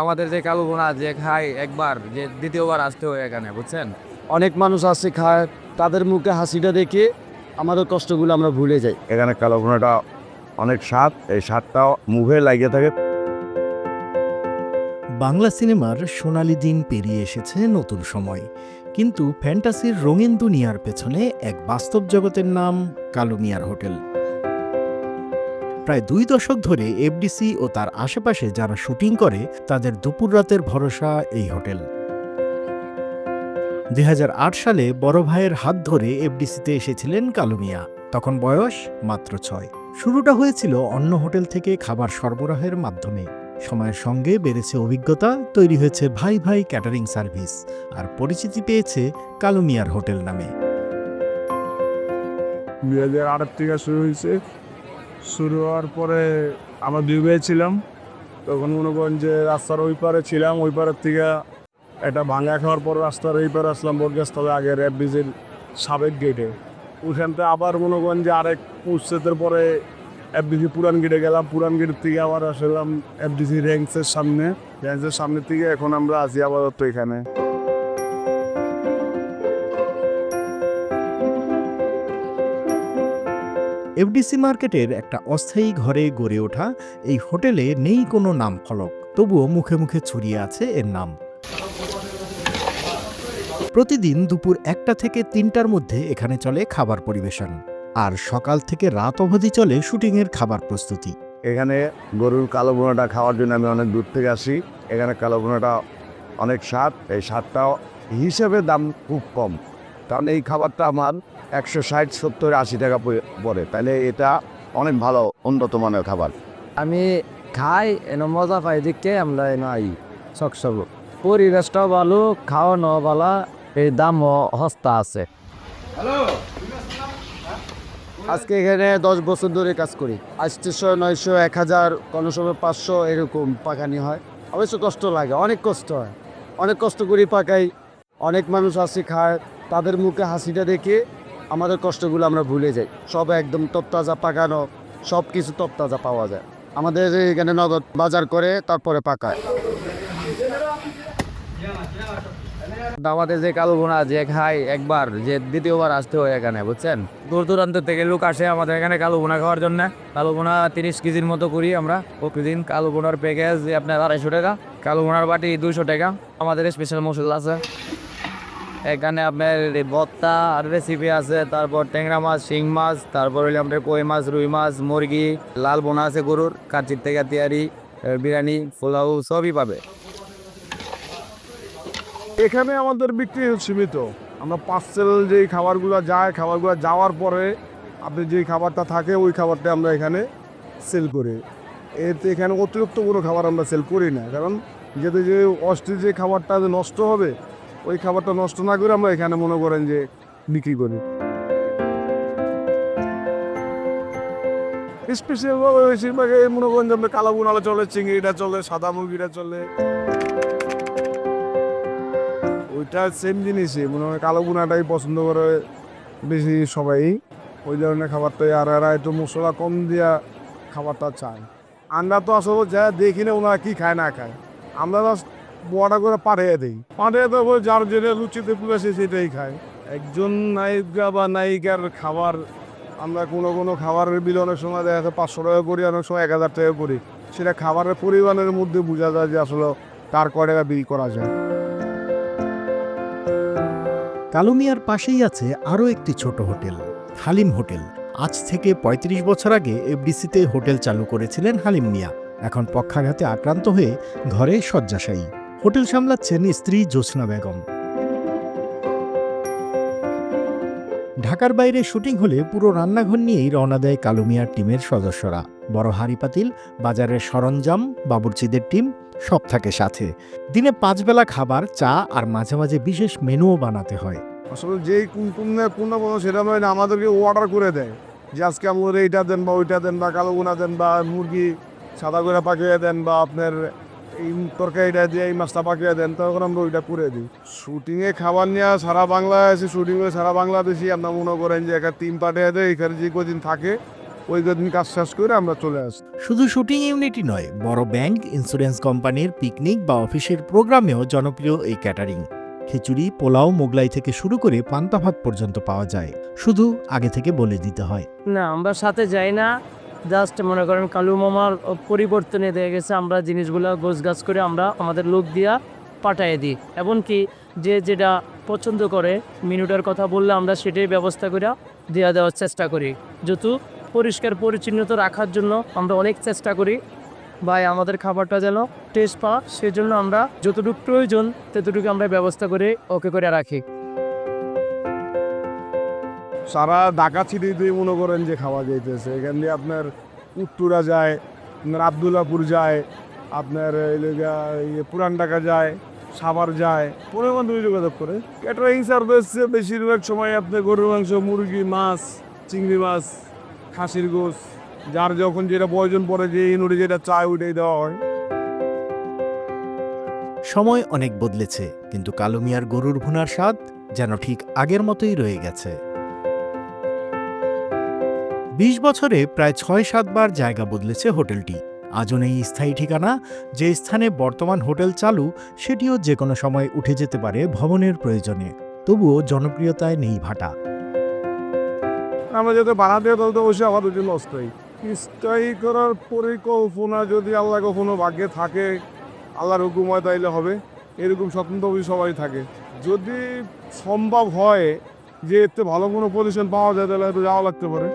আমাদের যে কালো ভুনা যে খায় একবার যে দ্বিতীয়বার আসতে হয় এখানে, বুঝছেন? অনেক মানুষ আছে খায়, তাদের মুখে হাসিটা দেখে আমাদের কষ্টগুলো আমরা ভুলে যাই। এখানে কালো ভুনাটা অনেক স্বাদ, এই স্বাদটাও মুখে লাগিয়ে থাকে। বাংলা সিনেমার সোনালি দিন পেরিয়ে এসেছে নতুন সময়, কিন্তু ফ্যান্টাসির রঙিন দুনিয়ার পেছনে এক বাস্তব জগতের নাম কালো মিয়ার হোটেল। প্রায় 2 দশক ধরে এফডিসি ও তার আশেপাশে যারা শুটিং করে তাদের দুপুর রাতের ভরসা এই হোটেল। 2008 সালে বড় ভাইয়ের হাত ধরে এফডিসিতে এসেছিলেন কালো মিয়া, তখন বয়স মাত্র 6। শুরুটা হয়েছিল অন্য হোটেল থেকে খাবার সরবরাহের মাধ্যমে। সময়ের সঙ্গে বেড়েছে অভিজ্ঞতা, তৈরি হয়েছে ভাই ভাই ক্যাটারিং সার্ভিস, আর পরিচিতি পেয়েছে কালো মিয়ার হোটেল নামে। 2008 থেকে শুরু হয়েছে। শুরু হওয়ার পরে আমরা 2 ভাই ছিলাম। তখন মনে করেন যে রাস্তার ওই পারে ছিলাম, ওই পারের থেকে একটা ভাঙা খাওয়ার পর রাস্তার এই পারে আসলাম বরগাছতলা, আগে র্যাব ব্রিজের সাবেক গেটে। ওইখানতে আবার মনে করেন যে আরেক উচ্ছেদের পরে এফডিসি পুরান গেটে গেলাম, পুরান গেটের থেকে আবার আসলাম এফডিসি র্যাঙ্কসের সামনে। র্যাঙ্কসের সামনে থেকে এখন আমরা আছি আপাতত এখানে। এফডিসি মার্কেটের একটা অস্থায়ী ঘরে গড়ে ওঠা এই হোটেলে নেই কোনো নাম ফলক, তবুও মুখে মুখে ছড়িয়ে আছে এর নাম। প্রতিদিন দুপুর 1টা থেকে 3টার মধ্যে এখানে চলে খাবার পরিবেশন, আর সকাল থেকে রাত অবধি চলে শুটিংয়ের খাবার প্রস্তুতি। এখানে গরুর কালো ভুনাটা খাওয়ার জন্য আমি অনেক দূর থেকে আসি। এখানে কালো ভুনাটা অনেক স্বাদ, এই স্বাদটাও হিসেবে দাম খুব কম, কারণ এই খাবারটা আমার 160-70-80 টাকা পড়ে, তাহলে এটা অনেক ভালো উন্নত মানের খাবার। আমি খাই এনে মজা পাই দেখে আমরা এনে আই সকসব। পরিবেশটাও ভালো, খাওয়ানো ভালো, এই দামও সস্তা আছে। আজকে এখানে 10 বছর ধরে কাজ করি। 800, 900, 1000, কোনো সময় 500 এরকম পাকানি হয়। অবশ্য কষ্ট লাগে, অনেক কষ্ট হয়, অনেক কষ্ট করি পাকাই। অনেক মানুষ আসে খায়, তাদের মুখে হাসিটা দেখে আমাদের কষ্টগুলো আমরা ভুলে যাই। সব একদম তরতাজা পাকানো, সব কিছু তরতাজা পাওয়া যায়। আমাদের এখানে নগদ বাজার করে তারপরে পাকায়। আমাদের যে কালো ভুনা যে খায় একবার যে দ্বিতীয়বার আসতে হয় এখানে, বুঝছেন? দূর দূরান্ত থেকে লোক আসে আমাদের এখানে কালো ভুনা খাওয়ার জন্য। কালো ভুনা 30 কেজির মতো করি আমরা প্রতিদিন। কালো ভুনার প্যাকেজ আপনার 250 টাকা, কালো ভুনার বাটি 200 টাকা। আমাদের স্পেশাল মশলা আছে এখানে, আপনার ভর্তা আর রেসিপি আছে, তারপর ট্যাংরা মাছ, শিং মাছ, তারপর হইলে আপনার কই মাছ, রুই মাছ, মুরগি, লাল বোনা আছে গরুর, কাচির থেকে তৈরি বিরিয়ানি, পোলাও সবই পাবে। এখানে আমাদের বিক্রি সীমিত। আমরা পার্সেল যেই খাবারগুলো যায়, খাবারগুলো যাওয়ার পরে আপনি যেই খাবারটা থাকে ওই খাবারটা আমরা এখানে সেল করি। এতে এখানে অতিরিক্ত কোনো খাবার আমরা সেল করি না, কারণ যেহেতু যে অস্থির যে খাবারটা যে নষ্ট হবে, ওই খাবারটা নষ্ট না করে আমরা এখানে মনে করেন যে বিক্রি করি। স্পেশালভাবে বেশিরভাগ মনে করেন যে আপনার কালো বোনালা চলে, চিংড়িটা চলে, সাদা মুরগিটা চলে। ওইটা সেম জিনিসই, মনে হয় কালো বোনাটাই পছন্দ করে বেশি সবাই, ওই ধরনের খাবারটাই। আর এরা একটু মশলা কম দিয়া খাবারটা চায়। আমরা তো আসলে যা দেখি না ওনারা কী খায় না খায়, আমরা বড়া করে পাঠিয়ে দিই, পাঠিয়ে দেবো যার যেটা লুচিতে পুরেছে সেটাই খায়। একজন নায়িকা বা নায়িকার খাবার আমরা কোনো কোনো খাবারের বিল অনেক সময় দেখা যাচ্ছে 500 টাকা করি, অনেক সময় 1000 টাকা করি। সেটা খাবারের পরিমাণের মধ্যে বোঝা যায় যে আসলে তার কয় টাকা বিল করা যায়। কালো মিয়ার পাশেই আছে আরও একটি ছোট হোটেল, হালিম হোটেল। আজ থেকে 35 বছর আগে এফডিসিতে হোটেল চালু করেছিলেন হালিম মিয়া। এখন পক্ষাঘাতে আক্রান্ত হয়ে ঘরে শয্যাশায়ী। হোটেল সামলাচ্ছেন স্ত্রী জোছনা বেগম। ঢাকার বাইরে শুটিং হলে পুরো রান্নাঘর নিয়েই রওনা দেয় কালো মিয়ার টিমের সদস্যরা। বড় হাঁড়ি পাতিল, বাজারের সরঞ্জাম, বাবুর্চিদের টিম সব থাকে সাথে। দিনে 5 বেলা খাবার, চা আর মাঝে মাঝে বিশেষ মেনুও বানাতে হয়। আসলে যেই পূর্ণ সেটা নয় না, আমাদেরকে অর্ডার করে দেয় যে আজকে আমাদের এইটা দেন বা ওইটা দেন, বা কালো গুনা দেন, বা মুরগি সাদা করে পাকিয়ে দেন, বা আপনার এই তরকারিটা দিয়ে এই মাছটা পাকিয়ে দেন, তখন আমরা ওইটা করে দিই। শুটিংয়ে খাবার নিয়ে সারা বাংলায় আছে, শুটিংয়ে সারা বাংলাদেশি আমরা মনে করেন যে একটা টিম পাঠিয়ে দেয়। এখানে যে কদিন থাকে ওই দিন কাজ শেষ করে আমরা চলে আসি। শুধু শুটিং ইউনিটই নয়, বড় ব্যাংক, ইন্স্যুরেন্স কোম্পানির পিকনিক বা অফিসের প্রোগ্রামেও জনপ্রিয় এই ক্যাটারিং। খিচুড়ি, পোলাও, মোগলাই থেকে শুরু করে পান্তা ভাত পর্যন্ত পাওয়া যায়, শুধু আগে থেকে বলে দিতে হয়। না, আমরা সাথে যাই না, জাস্ট মনে করেন কালু মামার পরিবর্তনে দিয়ে গেছে, আমরা জিনিসগুলো গোছগাছ করে আমরা আমাদের লোক দিয়া পাঠিয়ে দিই। এমনকি যে যেটা পছন্দ করে মেনুটার কথা বললে আমরা সেটাই ব্যবস্থা করে দেওয়ার চেষ্টা করি। যেহেতু পরিষ্কার পরিচ্ছন্নতা রাখার জন্য আমরা অনেক চেষ্টা করি, ভাই আমাদের খাবারটা যেন টেস্ট পাওয়া, সেজন্য আমরা যতটুকু প্রয়োজন ততটুকু আমরা ব্যবস্থা করে ওকে করে রাখি। সারা ঢাকা সিটিতে মনে করেন যে খাওয়া যাইতেছে। এখান দিয়ে আপনার উত্তরা যায়, আপনার আবদুল্লাপুর যায়, আপনার পুরান ঢাকা যায়, সাভার যায়, পরে মাধ্যমে যোগাযোগ করে। ক্যাটারিং সার্ভিস বেশিরভাগ সময় আপনার গরুর মাংস, মুরগি, মাছ, চিংড়ি মাছ, খাসির গোশ, যার যখন যেটা প্রয়োজন পড়ে, যে ইনুড়ি যেটা চায় ওইটাই দেওয়া হয়। সময় অনেক বদলেছে, কিন্তু কালু মিয়ার গরুর ভুনার স্বাদ যেন ঠিক আগের মতোই রয়ে গেছে। 20 বছরে প্রায় 6-7 বার জায়গা বদলেছে হোটেলটি। আজও নেই স্থায়ী ঠিকানা। যে স্থানে বর্তমান হোটেল চালু, সেটিও যে কোনো সময় উঠে যেতে পারে ভবনের প্রয়োজনে। তবুও জনপ্রিয়তায় নেই ভাটা। আমরা যাতে বাড়া দিয়ে তাহলে তো অবশ্যই আমাদের জন্য অস্থায়ী। স্থায়ী করার পরিকল্পনা যদি আল্লাহ কখনো ভাগ্যে থাকে, আল্লাহর হুকুম হয় তাইলে হবে। এরকম স্বপ্ন তো সবাই থাকে। যদি সম্ভব হয় যে এতে ভালো কোনো পজিশন পাওয়া যায় তাহলে হয়তো যাওয়া লাগতে পারে।